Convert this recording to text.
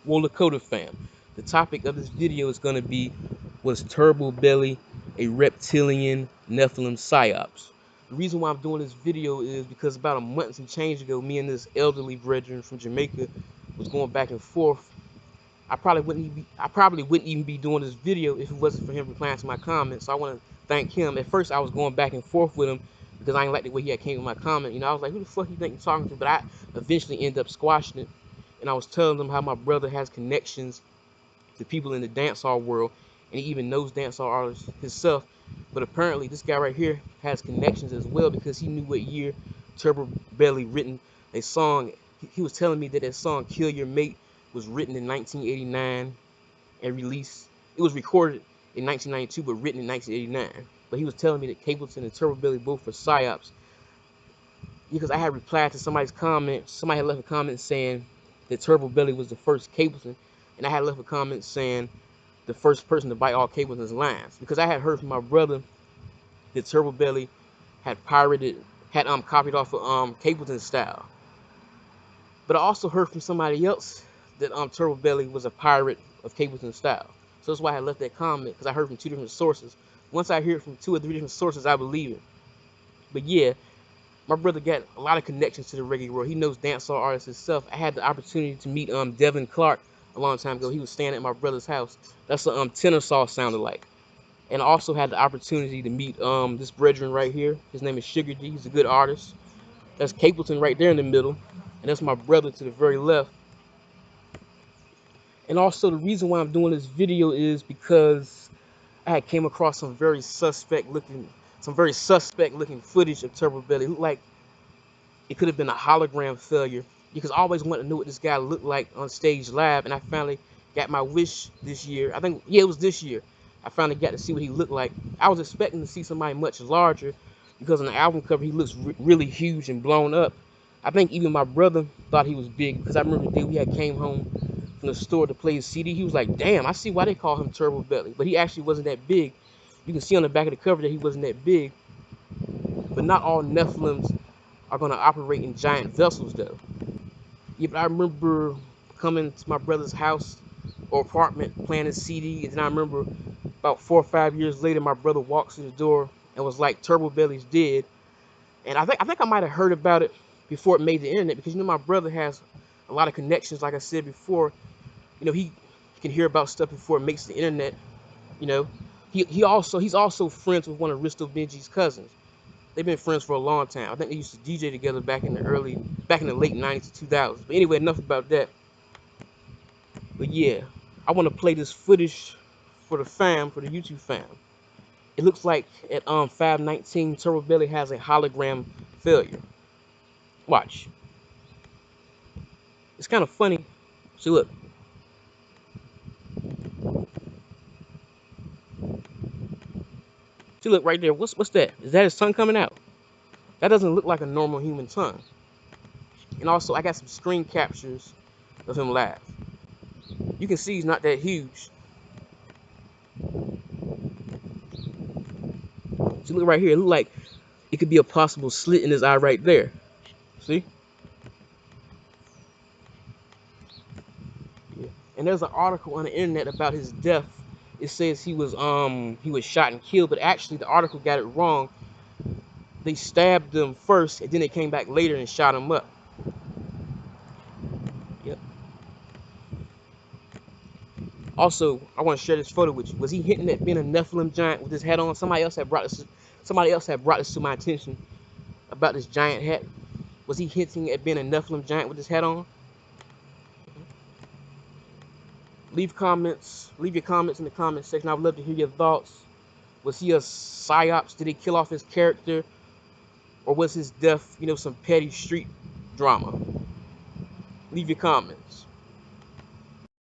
Well, Lakota fam, the topic of this video is going to be, was Turbo Belly a reptilian Nephilim Psyops? The reason why I'm doing this video is because about a month and change ago, me and this elderly brethren from Jamaica was going back and forth. I probably wouldn't even be doing this video if it wasn't for him replying to my comments. So I want to thank him. At first I was going back and forth with him because I didn't like the way he had came with my comment. You know, I was like, who the fuck you think you're talking to? But I eventually ended up squashing it. And I was telling them how my brother has connections to people in the dancehall world, and he even knows dancehall artists himself. But apparently, this guy right here has connections as well because he knew what year Turbo Belly written a song. He was telling me that that song "Kill Your Mate" was written in 1989 and released. It was recorded in 1992, but written in 1989. But he was telling me that Capleton and Turbo Belly both were psyops because I had replied to somebody's comment. Somebody had left a comment saying that Turbo Belly was the first Capleton, and I had left a comment saying the first person to bite all Capleton's lines because I had heard from my brother that Turbo Belly had copied off of Capleton's style, but I also heard from somebody else that Turbo Belly was a pirate of Capleton's style. So that's why I had left that comment, because I heard from two different sources. Once I hear it from 2 or 3 different sources, I believe it. But yeah, my brother got a lot of connections to the reggae world. He knows dancehall artists himself. I had the opportunity to meet Devin Clark a long time ago. He was staying at my brother's house. That's what tenor saw sounded like. And I also had the opportunity to meet this brethren right here. His name is Sugar D. He's a good artist. That's Capleton right there in the middle, and that's my brother to the very left. And also the reason why I'm doing this video is because I had came across some very suspect looking footage of Turbo Belly. It looked like it could have been a hologram failure, because I always wanted to know what this guy looked like on stage live, and I finally got my wish this year. I think, yeah, it was this year. I finally got to see what he looked like. I was expecting to see somebody much larger because on the album cover he looks really huge and blown up. I think even my brother thought he was big because I remember the day we had came home from the store to play his CD. He was like, "Damn, I see why they call him Turbo Belly." But he actually wasn't that big. You can see on the back of the cover that he wasn't that big. But not all Nephilims are going to operate in giant vessels, though. Yeah, but I remember coming to my brother's house or apartment playing his CD, and then I remember about 4 or 5 years later, my brother walks through the door and was like, "Turbo Belly's dead." And I think I might have heard about it before it made the internet, because you know my brother has a lot of connections. Like I said before, you know, he can hear about stuff before it makes the internet. You know, he's also friends with one of Risto Benji's cousins. They've been friends for a long time. I think they used to DJ together back in the late 90s to 2000s. But anyway, enough about that. But yeah, I want to play this footage for the YouTube fam. It looks like at 519, Turbo Belly has a hologram failure. Watch. It's kind of funny. See, look. See, look right there. What's that? Is that his tongue coming out? That doesn't look like a normal human tongue. And also, I got some screen captures of him live. You can see he's not that huge. See, look right here. It look like it could be a possible slit in his eye right there. See? Yeah. And there's an article on the internet about his death. It says he was shot and killed, but actually the article got it wrong. They stabbed him first, and then they came back later and shot him up. Yep. Also, I want to share this photo with you. Was he hinting at being a Nephilim giant with his hat on? Somebody else had brought this to my attention about this giant hat. Was he hinting at being a Nephilim giant with his hat on? Leave your comments in the comment section. I would love to hear your thoughts. Was he a psyops? Did he kill off his character? Or was his death, you know, some petty street drama? Leave your comments.